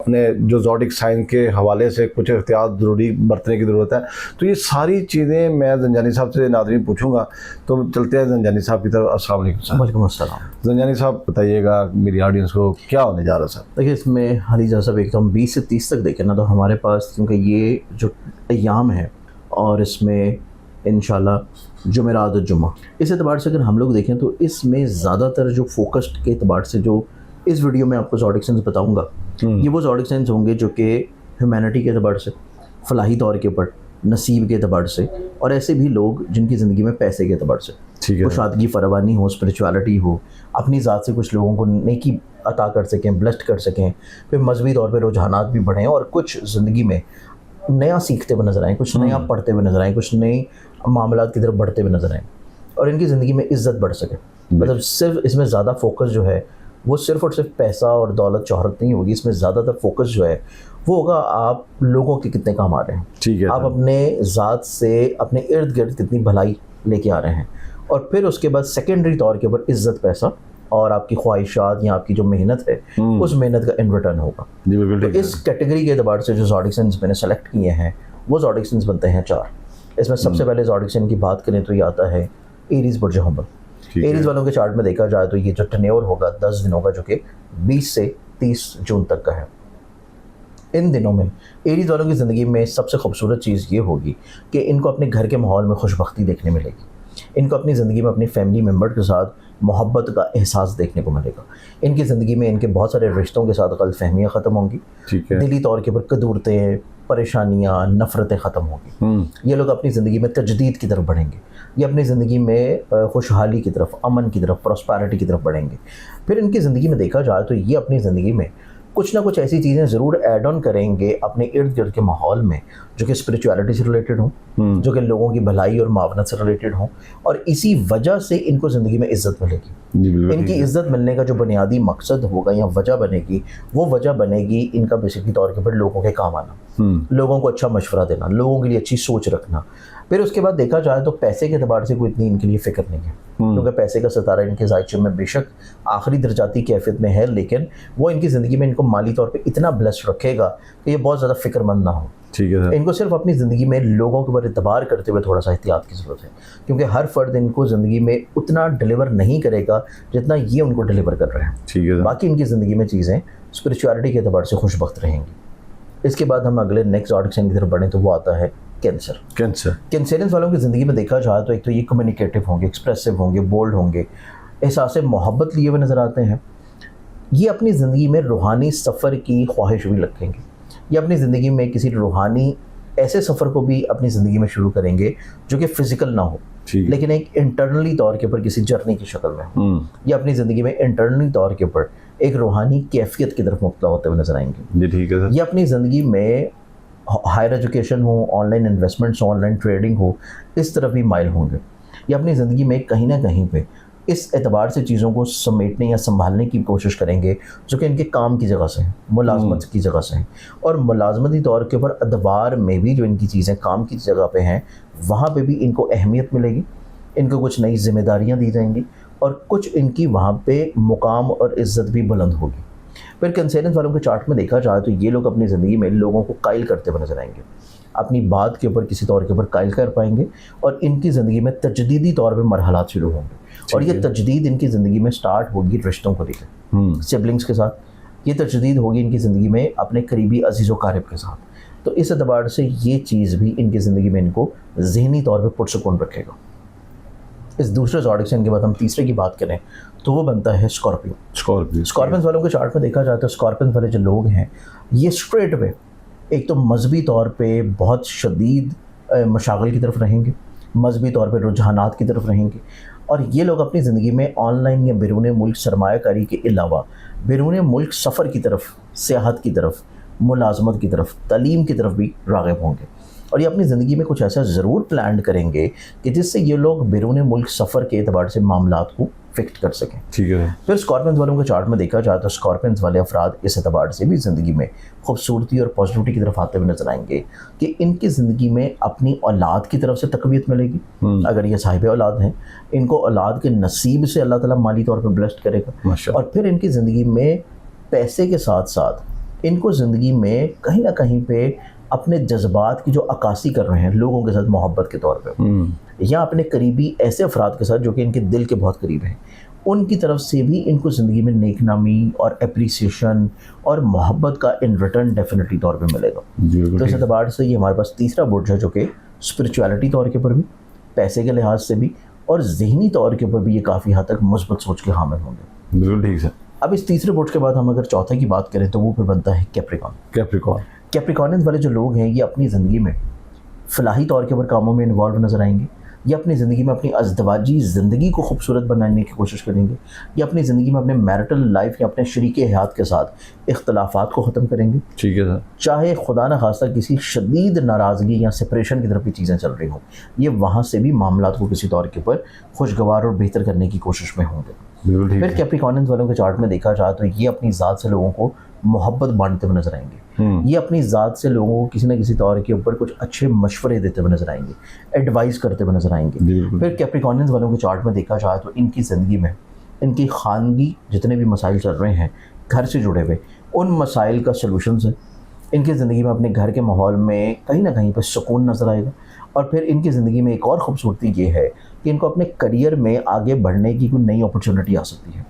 अपने जो zodiac sign के हवाले से कुछ एहतियात ज़रूरी बरतने की ज़रूरत है। तो ये सारी चीज़ें मैं ज़ंजानी साहब से नाज़रीन पूछूंगा। तो चलते हैं ज़ंजानी साहब की तरफ। अस्सलाम वालेकुम। वालेकुम अस्सलाम। ज़ंजानी साहब बताइएगा मेरी ऑडियंस को क्या होने जा रहा है सर? देखिए, इसमें हलीजा साहब एकदम 20 से 30 तक देखें ना, तो हमारे पास क्योंकि ये जो अय्याम है और इसमें इंशाल्लाह जुमेरात और जुम्मा, इस एतबार से अगर हम लोग देखें तो इसमें ज़्यादातर जो फोकस्ड के एतबार से जो इस वीडियो में आपको ज़ोडिक साइंस बताऊँगा, ये वो ज़ोडिक साइंस होंगे जो कि ह्यूमैनिटी के एतबार से, फलाही तौर के ऊपर, नसीब के एतबार से, और ऐसे भी लोग जिनकी ज़िंदगी में पैसे के एतबार से, कुशादगी, फरावानी हो, स्पिरिचुअलिटी हो, अपनी ज़ात से कुछ लोगों को नेकी अता कर सकें, ब्लेस्ड कर सकें, फिर मजहबी तौर पे रुझानात भी बढ़ें और कुछ ज़िंदगी में नया सीखते हुए नज़र आएँ, कुछ नया पढ़ते हुए नज़र आएँ, कुछ नए मामलात की तरफ बढ़ते हुए नज़र आएँ और इनकी ज़िंदगी में इज़्ज़त बढ़ सके। मतलब सिर्फ इसमें ज़्यादा फोकस जो है वो सिर्फ़ और सिर्फ पैसा और दौलत शोहरत नहीं होगी, इसमें ज़्यादातर फोकस जो है वो होगा आप लोगों के कितने काम आ रहे हैं, ठीक है, आप अपने ज़ात से अपने इर्द गिर्द कितनी भलाई लेके आ रहे हैं, और फिर उसके बाद सेकेंडरी तौर के ऊपर इज़्ज़त, पैसा और आपकी ख्वाहिशात या आपकी जो मेहनत है उस मेहनत का इन रिटर्न होगा। तो इस कैटेगरी के एतबार से जो ज़ोडिक साइंस मैंने सेलेक्ट किए हैं वो ज़ोडिक साइंस बनते हैं 4। इसमें सबसे पहले ज़ोडिक साइन की बात करें तो ये आता है एरीज़ बुर्ज हम्बल। एरीज़ वालों के चार्ट में देखा जाए तो ये जो टर्न्योर होगा 10 दिनों का, जो कि 20 से 30 जून तक का है। इन दिनों में एरीज़ वालों की ज़िंदगी में सबसे खूबसूरत चीज़ ये होगी कि इनको अपने घर के माहौल में खुशबख्ती देखने मिलेगी, इनको अपनी ज़िंदगी में अपनी फैमिली मेम्बर के साथ मोहब्बत का एहसास देखने को मिलेगा, इनकी ज़िंदगी में इनके बहुत सारे रिश्तों के साथ गलतफहमियाँ ख़त्म होंगी, दिली तौर के ऊपर कदूरतें, परेशानियाँ, नफ़रतें ख़त्म होंगी। ये लोग अपनी ज़िंदगी में तजदीद की तरफ बढ़ेंगे, ये अपनी ज़िंदगी में खुशहाली की तरफ, अमन की तरफ, प्रॉस्पेरिटी की तरफ बढ़ेंगे। फिर इनकी ज़िंदगी में देखा जाए तो ये अपनी ज़िंदगी में कुछ ना कुछ ऐसी चीज़ें ज़रूर ऐड ऑन करेंगे अपने इर्द गिर्द के माहौल में जो कि स्पिरिचुअलिटी से रिलेटेड हों, जो कि लोगों की भलाई और मावनत से रिलेटेड हों, और इसी वजह से इनको ज़िंदगी में इज़्ज़त मिलेगी। इनकी इज़्ज़त मिलने का जो बुनियादी मकसद होगा या वजह बनेगी, वो वजह बनेगी इनका बेसिकली तौर के ऊपर लोगों के काम आना, लोगों को अच्छा मशवरा देना, लोगों के लिए अच्छी सोच रखना। फिर उसके बाद देखा जाए तो पैसे के एतबार से कोई इतनी इनके लिए फ़िक्र नहीं है, क्योंकि पैसे का सितारा इनके ज़ायचे में बेशक आखिरी दर्जाती कैफियत में है, लेकिन वो इनकी ज़िंदगी में इनको माली तौर पे इतना ब्लेस्ड रखेगा कि ये बहुत ज़्यादा फ़िक्रमंद ना हो। ठीक है, इनको सिर्फ अपनी ज़िंदगी में लोगों के ऊपर एतबार करते हुए थोड़ा सा एहतियात की ज़रूरत है, क्योंकि हर फ़र्द इनको ज़िंदगी में उतना डिलीवर नहीं करेगा जितना ये उनको डिलीवर कर रहे हैं। ठीक है, बाकी इनकी ज़िंदगी में चीज़ें स्पिरिचुअलिटी के एतबार से खुशबख्त रहेंगी। इसके बाद हम अगले नेक्स्ट ज़ोडिक साइन की तरफ बढ़ें तो वो आता है कैंसर। कैंसरियंस वालों की ज़िंदगी में देखा जाए तो एक तो ये कम्युनिकेटिव होंगे, एक्सप्रेसिव होंगे, बोल्ड होंगे, एहसास मोहब्बत लिए हुए नज़र आते हैं। ये अपनी ज़िंदगी में रूहानी सफ़र की ख्वाहिश भी रखेंगे, ये अपनी ज़िंदगी में किसी रूहानी ऐसे सफ़र को भी अपनी ज़िंदगी में शुरू करेंगे जो कि फ़िज़िकल ना हो, लेकिन एक इंटरनली तौर के ऊपर किसी जर्नी की शक्ल में हो। ये अपनी ज़िंदगी में इंटरनली तौर के ऊपर एक रूहानी कैफियत की तरफ मुब्तला होते हुए नजर आएंगे। ठीक है सर। ये अपनी ज़िंदगी में हायर एजुकेशन हो, ऑनलाइन इन्वेस्टमेंट्स हो, ऑनलाइन ट्रेडिंग हो, इस तरफ भी माइल होंगे। ये अपनी ज़िंदगी में कहीं ना कहीं पे इस एतबार से चीज़ों को समेटने या संभालने की कोशिश करेंगे जो कि इनके काम की जगह से हैं, मुलाजमत की जगह से हैं, और मुलाजमती तौर के ऊपर अदवार में भी जो इनकी चीज़ें काम की जगह पे हैं वहाँ पे भी इनको अहमियत मिलेगी, इनको कुछ नई जिम्मेदारियाँ दी जाएंगी और कुछ इनकी वहाँ पे मुकाम और इज़्ज़त भी बुलंद होगी। फिर कैंसरियंस वालों के चार्ट में देखा जाए तो ये लोग अपनी ज़िंदगी में लोगों को कायल करते हुए नजर आएंगे, अपनी बात के ऊपर किसी तौर के ऊपर कायल कर पाएंगे और इनकी ज़िंदगी में तजदीदी तौर पे मरहलात शुरू होंगे। और ये तजदीद इनकी ज़िंदगी में स्टार्ट होगी रिश्तों को लेकर, सिबलिंग्स के साथ। ये तजदीद होगी इनकी ज़िंदगी में अपने करीबी अजीज़ व क़ारिब के साथ। तो इस एतबार से ये चीज़ भी इनकी ज़िंदगी में इनको ज़हनी तौर पर पुरसुकून रखेगा। इस दूसरे ज़ोडिक साइन के बाद हम तीसरे की बात करें तो वो बनता है स्कॉर्पियो। स्कॉर्पियंस वालों के चार्ट में देखा जाए तो स्कॉर्पियंस वाले जो लोग हैं ये स्ट्रेट वे एक तो मजहबी तौर पे बहुत शदीद मशागल की तरफ रहेंगे, मजहबी तौर पे रुझानात की तरफ रहेंगे, और ये लोग अपनी ज़िंदगी में ऑनलाइन या बैरून मुल्क सरमायाकारी के अलावा बैरून मुल्क सफ़र की तरफ, सियाहत की तरफ, मुलाजमत की तरफ, तालीम की तरफ भी राग़िब होंगे। और ये अपनी ज़िंदगी में कुछ ऐसा ज़रूर प्लान करेंगे कि जिससे ये लोग बैरून मुल्क सफ़र के एतबार से मामलात को फिक्ट कर सकें। ठीक है। फिर स्कॉर्पियंस वालों के चार्ट में देखा जाए तो स्कॉर्पियंस वाले अफराद इस एतबार से भी ज़िंदगी में खूबसूरती और पॉजिटिविटी की तरफ आते हुए नजर आएंगे कि इनकी ज़िंदगी में अपनी औलाद की तरफ से तकवीत मिलेगी। अगर ये साहिब औलाद हैं, इनको औलाद के नसीब से अल्लाह ताला माली तौर पर ब्लेस्ड करेगा। और फिर इनकी ज़िंदगी में पैसे के साथ साथ इनको ज़िंदगी में कहीं ना कहीं पे अपने जज्बात की जो अक्कासी कर रहे हैं लोगों के साथ मोहब्बत के तौर पे, या अपने करीबी ऐसे अफराद के साथ जो कि इनके दिल के बहुत करीब हैं, उनकी तरफ से भी इनको ज़िंदगी में नेकनामी और अप्रिसिएशन और मोहब्बत का इन रिटर्न डेफिनेटली तौर पे मिलेगा। तो इस एतबार से ये हमारे पास तीसरा बुर्ज है जो कि स्पिरिचुअलिटी तौर के ऊपर भी, पैसे के लिहाज से भी और ज़हनी तौर के ऊपर भी ये काफ़ी हद तक मुस्बत सोच के हामिल होंगे। बिल्कुल ठीक है। अब इस तीसरे बुर्ज के बाद हम अगर चौथे की बात करें तो वो फिर बनता है कैप्रिकॉर्न। कैप्रिकॉर्नियंस वाले जो लोग हैं ये अपनी ज़िंदगी में फलाही तौर के ऊपर कामों में इन्वॉल्व नज़र आएंगे, या अपनी ज़िंदगी में अपनी अज़दवाजी ज़िंदगी को खूबसूरत बनाने की कोशिश करेंगे, या अपनी ज़िंदगी में अपने मैरिटल लाइफ या अपने शरीके हयात के साथ इख्तलाफात को ख़त्म करेंगे। ठीक है सर। चाहे खुदा न खास्ता किसी शदीद नाराज़गी या सेपरेशन की तरफ भी चीज़ें चल रही हों, ये वहाँ से भी मामलात को किसी तौर के ऊपर खुशगवार और बेहतर करने की कोशिश में होंगे। फिर कैप्रिकॉर्नियंस वालों के चार्ट में देखा जाए तो ये अपनी ज़ात से लोगों को मोहब्बत बांटते हुए नजर आएंगे, ये अपनी ज़ात से लोगों को किसी न किसी तौर के ऊपर कुछ अच्छे मशवरे देते हुए नजर आएंगे, एडवाइस करते हुए नजर आएंगे। फिर कैप्रिकॉर्नियंस वालों के चार्ट में देखा जाए तो इनकी ज़िंदगी में इनकी खानगी जितने भी मसाइल चल रहे हैं घर से जुड़े हुए, उन मसाइल का सलूशन है इनकी ज़िंदगी में अपने घर के माहौल में कहीं ना कहीं पर सुकून नज़र आएगा। और फिर इनकी ज़िंदगी में एक और ख़ूबसूरती ये है कि इनको अपने करियर में आगे बढ़ने की कोई नई अपॉर्चुनिटी आ सकती है।